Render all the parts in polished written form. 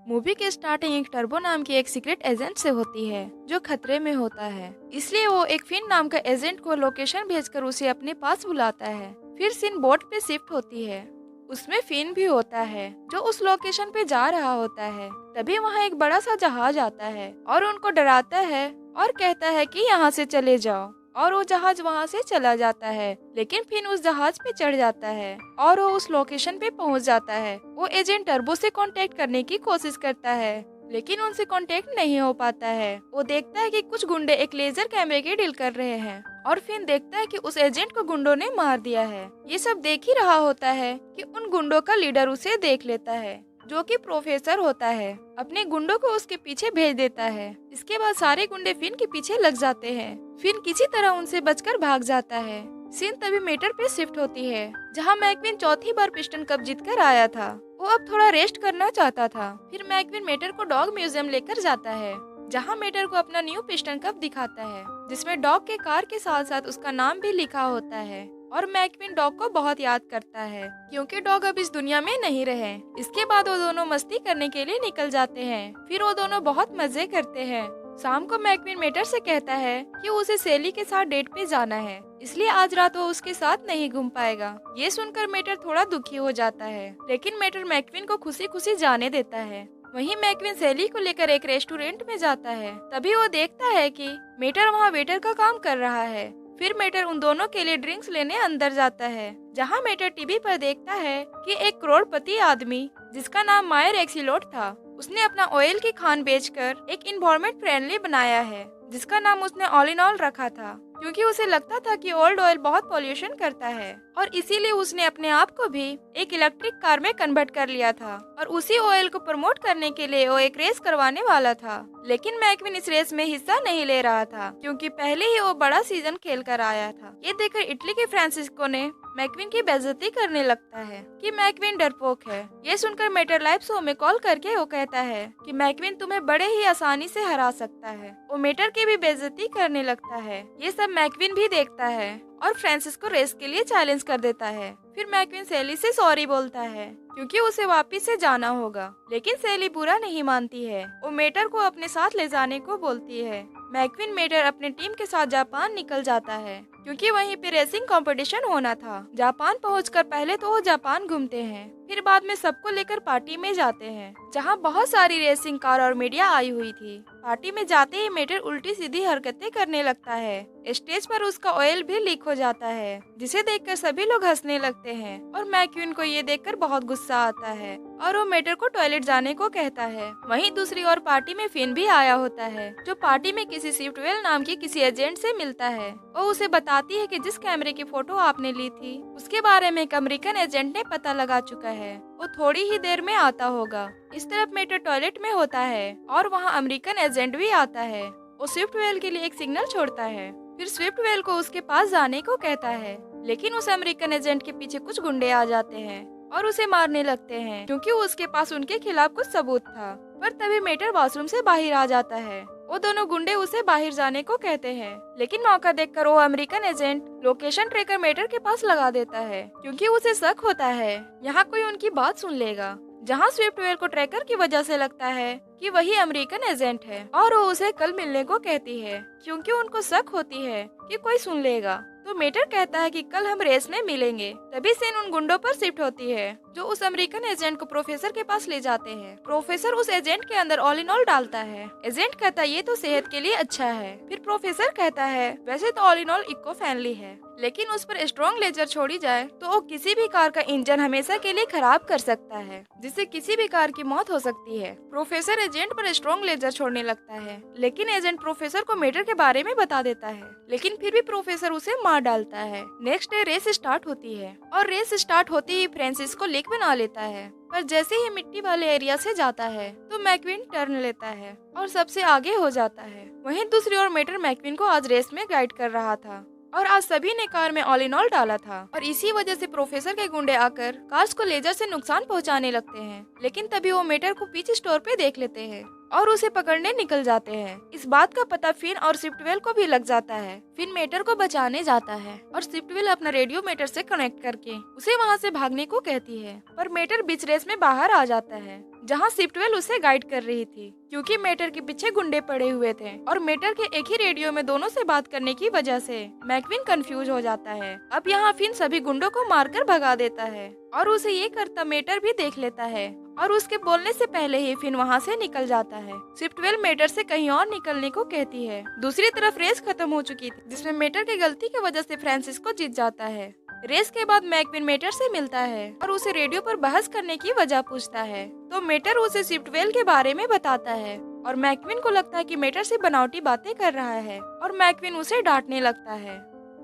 Movie की starting एक turbo नाम की एक सीक्रेट एजेंट से होती है जो खतरे में होता है। इसलिए वो एक फिन नाम का एजेंट को लोकेशन भेजकर उसे अपने पास बुलाता है। फिर सीन बोट पे शिफ्ट होती है। उसमें फिन भी होता है जो उस लोकेशन पे जा रहा होता है। तभी वहाँ एक बड़ा सा जहाज आता है और उनको डराता है और कहता है कि यहाँ से चले जाओ। और वो जहाज वहाँ से चला जाता है, लेकिन फिन उस जहाज पे चढ़ जाता है और वो उस लोकेशन पे पहुँच जाता है। वो एजेंट टर्बो से कांटेक्ट करने की कोशिश करता है, लेकिन उनसे कांटेक्ट नहीं हो पाता है। वो देखता है कि कुछ गुंडे एक लेजर कैमरे की डील कर रहे हैं और फिन देखता है कि उस एजेंट को गुंडों ने मार दिया है। ये सब देख ही रहा होता है कि उन गुंडों का लीडर उसे देख लेता है, जो कि प्रोफेसर होता है। अपने गुंडों को उसके पीछे भेज देता है। इसके बाद सारे गुंडे फिन के पीछे लग जाते हैं। फिन किसी तरह उनसे बचकर भाग जाता है। सीन तभी मेटर पे शिफ्ट होती है, जहां मैकविन चौथी बार पिस्टन कप जीतकर आया था। वो अब थोड़ा रेस्ट करना चाहता था। फिर मैकविन मेटर को डॉग म्यूजियम लेकर जाता है, जहां मेटर को अपना न्यू पिस्टन कप दिखाता है, जिसमें डॉग के कार के साथ साथ उसका नाम भी लिखा होता है। और मैकविन डॉग को बहुत याद करता है, क्योंकि डॉग अब इस दुनिया में नहीं रहे। इसके बाद वो दोनों मस्ती करने के लिए निकल जाते हैं। फिर वो दोनों बहुत मजे करते हैं। शाम को मैकविन मेटर से कहता है कि उसे सेली के साथ डेट पे जाना है, इसलिए आज रात वो उसके साथ नहीं घूम पाएगा। ये सुनकर मेटर थोड़ा दुखी हो जाता है, लेकिन मेटर मैकविन को खुशी खुशी जाने देता है। वहीं मैकविन सेली को लेकर एक रेस्टोरेंट में जाता है। तभी वो देखता है कि मेटर वहाँ वेटर का काम कर रहा है। फिर मेटर उन दोनों के लिए ड्रिंक्स लेने अंदर जाता है, जहाँ मेटर टीवी पर देखता है कि एक करोड़पति आदमी जिसका नाम मायर एक्सिलोट था, उसने अपना ऑयल की खान बेचकर एक इन्वायरमेंट फ्रेंडली बनाया है, जिसका नाम उसने ऑल इन ऑल रखा था, क्योंकि उसे लगता था कि ओल्ड ऑयल बहुत पॉल्यूशन करता है। और इसीलिए उसने अपने आप को भी एक इलेक्ट्रिक कार में कन्वर्ट कर लिया था और उसी ऑयल को प्रमोट करने के लिए वो एक रेस करवाने वाला था। लेकिन मैकविन इस रेस में हिस्सा नहीं ले रहा था, क्योंकि पहले ही वो बड़ा सीजन खेल कर आया था। ये देखकर इटली के फ्रांसिस्को ने मैकविन की बेइज्जती करने लगता है कि मैकविन डरपोक है। ये सुनकर मेटर लाइव शो में कॉल करके वो कहता है कि मैकविन तुम्हें बड़े ही आसानी से हरा सकता है। वो मेटर की भी बेइज्जती करने लगता है। ये सब मैकविन भी देखता है और फ्रांसिस्को रेस के लिए चैलेंज कर देता है। फिर मैकविन सेली से सॉरी बोलता है, क्योंकि उसे वापस से जाना होगा। लेकिन सेली बुरा नहीं मानती है। वो मेटर को अपने साथ ले जाने को बोलती है। मैकविन मेटर अपने टीम के साथ जापान निकल जाता है, क्योंकि वहीं पे रेसिंग कंपटीशन होना था। जापान पहुंचकर पहले तो वो जापान घूमते हैं, फिर बाद में सबको लेकर पार्टी में जाते हैं, जहां बहुत सारी रेसिंग कार और मीडिया आई हुई थी। पार्टी में जाते ही मेटर उल्टी सीधी हरकतें करने लगता है। स्टेज पर उसका ऑयल भी लीक हो जाता है, जिसे देखकर सभी लोग हंसने लगते हैं और मैकविन को ये देखकर बहुत गुस्सा आता है और वो मेटर को टॉयलेट जाने को कहता है। वहीं दूसरी ओर पार्टी में फिन भी आया होता है, जो पार्टी में किसी स्विफ्टवेल नाम की किसी एजेंट से मिलता है। वो उसे बताती है कि जिस कैमरे की फोटो आपने ली थी, उसके बारे में एक अमेरिकन एजेंट ने पता लगा चुका है। वो थोड़ी ही देर में आता होगा। इस तरफ मेटर टॉयलेट में होता है और वहाँ अमेरिकन एजेंट भी आता है। वो स्विफ्टवेल के लिए एक सिग्नल छोड़ता है, फिर स्विफ्टवेल को उसके पास जाने को कहता है, लेकिन उस अमेरिकन एजेंट के पीछे कुछ गुंडे आ जाते हैं और उसे मारने लगते हैं, क्योंकि उसके पास उनके खिलाफ कुछ सबूत था। पर तभी मेटर वॉशरूम से बाहर आ जाता है। वो दोनों गुंडे उसे बाहर जाने को कहते हैं, लेकिन मौका देखकर वो अमेरिकन एजेंट लोकेशन ट्रैकर मेटर के पास लगा देता है, क्योंकि उसे शक होता है यहाँ कोई उनकी बात सुन लेगा। जहाँ स्विफ्टवेल को ट्रैकर की वजह से लगता है कि वही अमेरिकन एजेंट है और वो उसे कल मिलने को कहती है, क्योंकि उनको शक होती है कि कोई सुन लेगा। तो मेटर कहता है कि कल हम रेस में मिलेंगे। तभी सीन उन गुंडों पर शिफ्ट होती है, जो उस अमेरिकन एजेंट को प्रोफेसर के पास ले जाते हैं। प्रोफेसर उस एजेंट के अंदर ऑल इन ऑल डालता है। एजेंट कहता है ये तो सेहत के लिए अच्छा है। फिर प्रोफेसर कहता है वैसे तो all in all eco friendly है, लेकिन उस पर स्ट्रॉन्ग लेजर छोड़ी जाए तो वो किसी भी कार का इंजन हमेशा के लिए खराब कर सकता है, जिससे किसी भी कार की मौत हो सकती है। प्रोफेसर एजेंट पर स्ट्रॉन्ग लेजर छोड़ने लगता है, लेकिन एजेंट प्रोफेसर को मेटर के बारे में बता देता है, लेकिन फिर भी प्रोफेसर उसे मार डालता है। नेक्स्ट डे रेस स्टार्ट होती है और रेस स्टार्ट होते ही फ्रांसिस्को लीक बना लेता है, पर जैसे ही मिट्टी वाले एरिया से जाता है तो मैकविन टर्न लेता है और सबसे आगे हो जाता है। वहीं दूसरी ओर मेटर मैकविन को आज रेस में गाइड कर रहा था और आज सभी ने कार में ऑल इन ऑल डाला था और इसी वजह से प्रोफेसर के गुंडे आकर कार्स को लेजर से नुकसान पहुंचाने लगते हैं। लेकिन तभी वो मेटर को पीच स्टोर पे देख लेते हैं और उसे पकड़ने निकल जाते हैं। इस बात का पता फिन और सिफ्टवेल को भी लग जाता है। फिन मेटर को बचाने जाता है और सिफ्टवेल अपना रेडियो मेटर से कनेक्ट करके उसे वहाँ से भागने को कहती है, पर मेटर बीच रेस में बाहर आ जाता है, जहाँ सिफ्टवेल उसे गाइड कर रही थी, क्योंकि मेटर के पीछे गुंडे पड़े हुए थे और मेटर के एक ही रेडियो में दोनों से बात करने की वजह से मैक्विन कंफ्यूज हो जाता है। अब यहाँ फिन सभी गुंडों को मारकर भगा देता है और उसे ये करता मेटर भी देख लेता है और उसके बोलने से पहले ही फिन वहाँ से निकल जाता है। सिफ्टवेल मेटर से कहीं और निकलने को कहती है। दूसरी तरफ रेस खत्म हो चुकी थी, जिसमें मेटर की गलती की वजह से फ्रांसिस्को जीत जाता है। रेस के बाद मैक्विन मेटर से मिलता है और उसे रेडियो पर बहस करने की वजह पूछता है, तो मेटर उसे सिफ्टवेल के बारे में बताता है और मैक्विन को लगता है कि मेटर से बनावटी बातें कर रहा है और मैक्विन उसे डांटने लगता है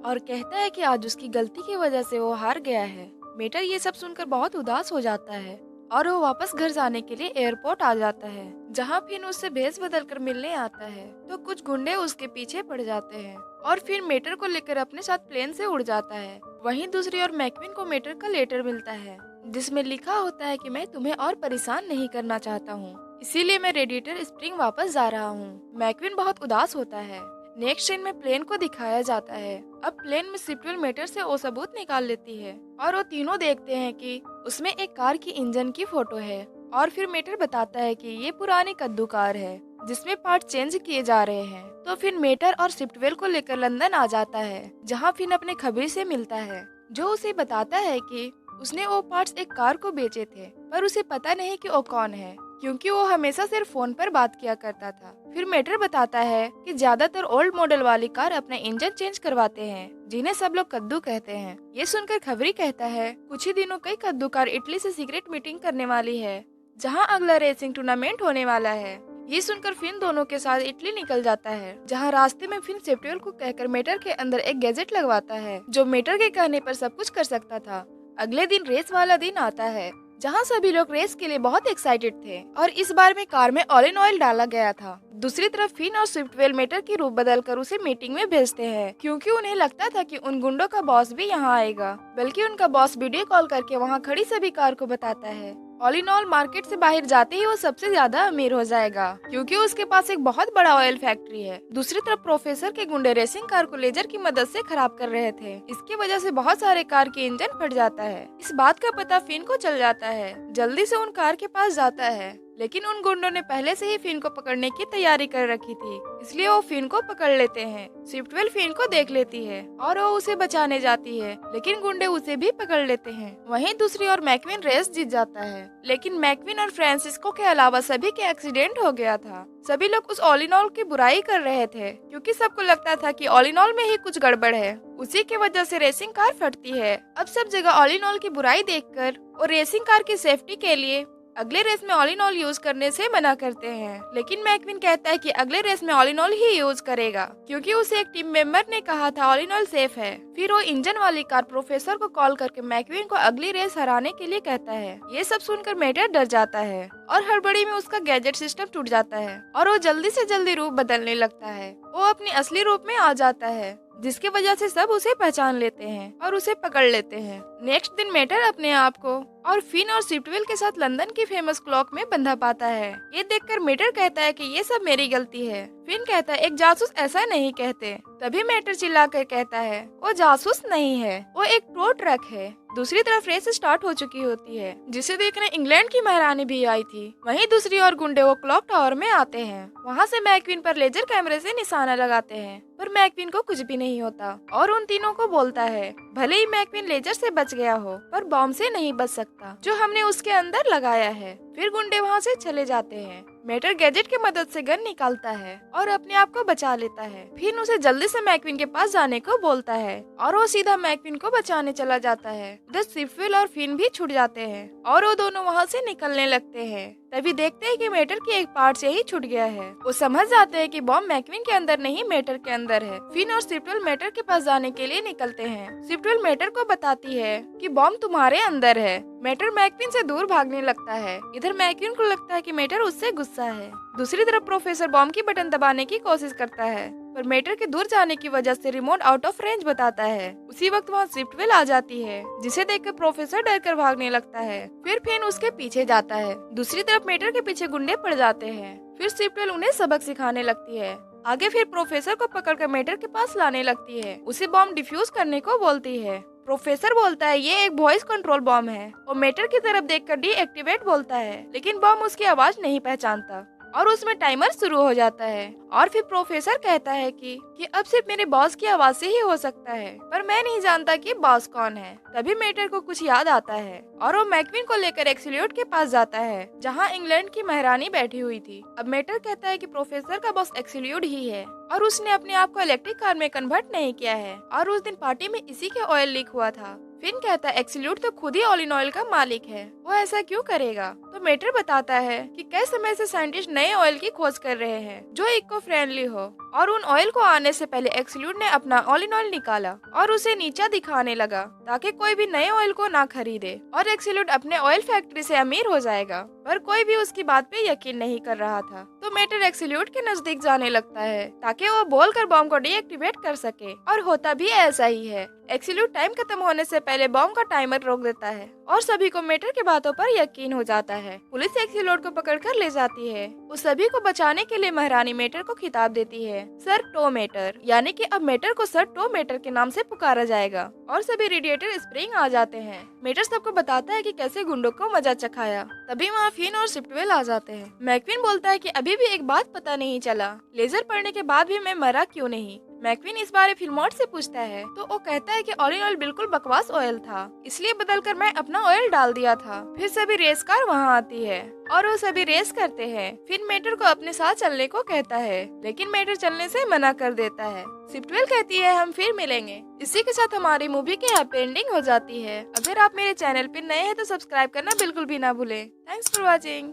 और कहता है कि आज उसकी गलती की वजह से वो हार गया है। मेटर ये सब सुनकर बहुत उदास हो जाता है और वो वापस घर जाने के लिए एयरपोर्ट आ जाता है, जहाँ फिन उससे भेस बदल कर मिलने आता है, तो कुछ गुंडे उसके पीछे पड़ जाते हैं और फिर मेटर को लेकर अपने साथ प्लेन से उड़ जाता है। वहीं दूसरी ओर मैक्विन को मेटर का लेटर मिलता है, जिसमें लिखा होता है कि मैं तुम्हें और परेशान नहीं करना चाहता हूँ, इसीलिए मैं रेडिएटर स्प्रिंग वापस जा रहा हूँ। मैक्विन बहुत उदास होता है। नेक्स्ट सीन में प्लेन को दिखाया जाता है। अब प्लेन में सिफ्टवेल मेटर से वो सबूत निकाल लेती है और वो तीनों देखते हैं कि उसमें एक कार की इंजन की फोटो है और फिर मेटर बताता है कि ये पुरानी कद्दू कार है जिसमें पार्ट चेंज किए जा रहे हैं। तो फिर मेटर और सिफ्टवेल को लेकर लंदन आ जाता है, जहाँ फिर अपने खबीर से मिलता है, जो उसे बताता है कि उसने वो पार्ट्स एक कार को बेचे थे, पर उसे पता नहीं कि वो कौन है, क्योंकि वो हमेशा सिर्फ फोन पर बात किया करता था। फिर मेटर बताता है कि ज्यादातर ओल्ड मॉडल वाली कार अपना इंजन चेंज करवाते हैं, जिन्हें सब लोग कद्दू कहते हैं। ये सुनकर खबरी कहता है कुछ ही दिनों कई कद्दू कार इटली से सीक्रेट मीटिंग करने वाली है, जहां अगला रेसिंग टूर्नामेंट होने वाला है। ये सुनकर फिन दोनों के साथ इटली निकल जाता है, जहां रास्ते में फिन सिफ्टवेल को कहकर मेटर के अंदर एक गैजेट लगवाता है, जो मेटर के कहने पर सब कुछ कर सकता था। अगले दिन रेस वाला दिन आता है, जहां सभी लोग रेस के लिए बहुत एक्साइटेड थे और इस बार में कार में ऑल इन ऑयल डाला गया था। दूसरी तरफ फिन और सिफ्टवेल मेटर की रूप बदलकर उसे मीटिंग में भेजते हैं, क्योंकि उन्हें लगता था कि उन गुंडों का बॉस भी यहाँ आएगा। बल्कि उनका बॉस वीडियो कॉल करके वहाँ खड़ी सभी कार को बताता है ऑल इन ऑल मार्केट से बाहर जाते ही वो सबसे ज्यादा अमीर हो जाएगा, क्योंकि उसके पास एक बहुत बड़ा ऑयल फैक्ट्री है। दूसरी तरफ प्रोफेसर के गुंडे रेसिंग कार को लेजर की मदद से खराब कर रहे थे। इसकी वजह से बहुत सारे कार के इंजन फट जाता है। इस बात का पता फिन को चल जाता है। जल्दी से उन कार के पास जाता है, लेकिन उन गुंडों ने पहले से ही फिन को पकड़ने की तैयारी कर रखी थी, इसलिए वो फिन को पकड़ लेते हैं। सिफ्टवेल फिन को देख लेती है और वो उसे बचाने जाती है, लेकिन गुंडे उसे भी पकड़ लेते हैं। वहीं दूसरी ओर मैक्विन रेस जीत जाता है, लेकिन मैक्विन और फ्रांसिस्को के अलावा सभी के एक्सीडेंट हो गया था। सभी लोग उस ऑल इन ऑल की बुराई कर रहे थे, क्योंकि सबको लगता था कि ऑल इन ऑल में ही कुछ गड़बड़ है। उसी की वजह से रेसिंग कार फटती है। अब सब जगह ऑल इन ऑल की बुराई देखकर और रेसिंग कार की सेफ्टी के लिए अगले रेस में ऑल इन ऑल यूज करने से मना करते हैं, लेकिन मैक्विन कहता है कि अगले रेस में all in all he use करेगा, क्योंकि उसे एक टीम मेंबर ने कहा था ऑल इन ऑल सेफ है। फिर वो इंजन वाली कार प्रोफेसर को कॉल करके मैक्विन को अगली रेस हराने के लिए कहता है। ये सब सुनकर मेटर डर जाता है और हड़बड़ी में उसका गैजेट सिस्टम टूट जाता है और वो जल्दी से जल्दी रूप बदलने लगता है। वो अपनी असली रूप में आ जाता है, जिसकी वजह से सब उसे पहचान लेते हैं और उसे पकड़ लेते हैं। नेक्स्ट दिन मेटर अपने आप को और फिन और सिफ्टवेल के साथ लंदन की फेमस क्लॉक में बंधा पाता है। ये देखकर मेटर कहता है कि ये सब मेरी गलती है। फिन कहता है एक जासूस ऐसा नहीं कहते। तभी मेटर चिल्लाकर कहता है वो जासूस नहीं है, वो एक टो ट्रक है। दूसरी तरफ रेस स्टार्ट हो चुकी होती है, जिसे देखने इंग्लैंड की महारानी भी आई थी। वहीं दूसरी ओर गुंडे वो क्लॉक टावर में आते हैं। वहाँ से मैक्विन पर लेजर कैमरे से निशाना लगाते हैं, पर मैक्विन को कुछ भी नहीं होता और उन तीनों को बोलता है भले ही मैक्विन लेजर से बच गया हो, पर बॉम्ब से नहीं बच सकता जो हमने उसके अंदर लगाया है। फिर गुंडे वहाँ से चले जाते हैं। मेटर गैजेट की मदद से गन निकालता है और अपने आप को बचा लेता है। फिर उसे जल्दी से मैक्विन के पास जाने को बोलता है और वो सीधा मैक्विन को बचाने चला जाता है। उधर सिफ्टवेल और फिन भी छूट जाते हैं और वो दोनों वहाँ से निकलने लगते हैं। तभी देखते हैं कि मेटर की एक पार्ट से ही छूट गया है। वो समझ जाते हैं कि बॉम्ब मैक्विन के अंदर नहीं मेटर के अंदर है। फिन और सिफ्टवेल मेटर के पास जाने के लिए निकलते हैं। सिफ्टवेल मेटर को बताती है कि बॉम्ब तुम्हारे अंदर है। मेटर मैक्विन से दूर भागने लगता है। इधर मैक्विन को लगता है कि मेटर उससे गुस्सा है। दूसरी तरफ प्रोफेसर बॉम्ब की बटन दबाने की कोशिश करता है, पर मेटर के दूर जाने की वजह से रिमोट आउट ऑफ रेंज बताता है। उसी वक्त वहाँ स्विफ्टवेल आ जाती है, जिसे देखकर प्रोफेसर डर कर भागने लगता है। फिर फिन उसके पीछे जाता है। दूसरी तरफ मेटर के पीछे गुंडे पड़ जाते हैं। फिर स्विफ्टवेल उन्हें सबक सिखाने लगती है। आगे फिर प्रोफेसर को पकड़कर मेटर के पास लाने लगती है। उसे बॉम्ब डिफ्यूज करने को बोलती है। प्रोफेसर बोलता है ये एक वॉइस कंट्रोल बॉम्ब है और मेटर की तरफ देखकर डीएक्टिवेट बोलता है, लेकिन बॉम्ब उसकी आवाज नहीं पहचानता और उसमें टाइमर शुरू हो जाता है। और फिर प्रोफेसर कहता है कि अब सिर्फ मेरे बॉस की आवाज से ही हो सकता है, पर मैं नहीं जानता कि बॉस कौन है। तभी मेटर को कुछ याद आता है और वो मैकविन को लेकर एक्सल्यूट के पास जाता है, जहां इंग्लैंड की महारानी बैठी हुई थी। अब मेटर कहता है कि प्रोफेसर का बॉस एक्सल्यूट ही है और उसने अपने आप को इलेक्ट्रिक कार में कन्वर्ट नहीं किया है और उस दिन पार्टी में इसी के ऑयल लीक हुआ था। फिन कहता है एक्सल्यूट तो खुद ही ऑल इन ऑयल का मालिक है, वो ऐसा क्यों करेगा। तो मेटर बताता है कि कई समय से साइंटिस्ट नए ऑयल की खोज कर रहे हैं जो इको फ्रेंडली हो, और उन ऑयल को आने से पहले एक्सल्यूट ने अपना ऑल इन ऑयल निकाला और उसे नीचा दिखाने लगा ताकि कोई भी नए ऑयल को ना खरीदे, और एक्सल्यूट अपने ऑयल फैक्ट्री से अमीर हो जाएगा। पर कोई भी उसकी बात पे यकीन नहीं कर रहा था। तो मेटर एक्सल्यूट के नजदीक जाने लगता है ताकि वो बोलकर बॉम्ब को डीएक्टिवेट कर सके, और होता भी ऐसा ही है। एक्सल्यूट टाइम खत्म होने से पहले बॉम्ब का टाइमर रोक देता है और सभी को मेटर की बातों पर यकीन हो जाता है। पुलिस एक्सल्यूट को पकड़कर ले जाती है। उस सभी को बचाने के लिए महारानी मेटर को खिताब देती है सर टो मेटर, यानी कि अब मेटर को सर टो मेटर के नाम से पुकारा जाएगा। और सभी रेडिएटर स्प्रिंग आ जाते हैं। मेटर सबको बताता है कि कैसे गुंडों को मजा चखाया। तभी वहाँ फिन और स्विफ्टवेल आ जाते हैं। मैकविन बोलता है कि अभी भी एक बात पता नहीं चला, लेजर पड़ने के बाद भी मैं मरा क्यों नहीं। मैकविन इस बारे फिल्मोट से पूछता है तो वो कहता है कि ऑलिव ऑयल बिल्कुल बकवास ऑयल था, इसलिए बदलकर मैं अपना ऑयल डाल दिया था। फिर सभी रेस कार वहाँ आती है और वो सभी रेस करते हैं। फिर मेटर को अपने साथ चलने को कहता है, लेकिन मेटर चलने से मना कर देता है। स्विफ्टवेल कहती है हम फिर मिलेंगे। इसी के साथ हमारी मूवी की हैप्पी एंडिंग हो जाती है। अगर आप मेरे चैनल पे नए हैं तो सब्सक्राइब करना बिल्कुल भी ना भूलें। Thanks for watching.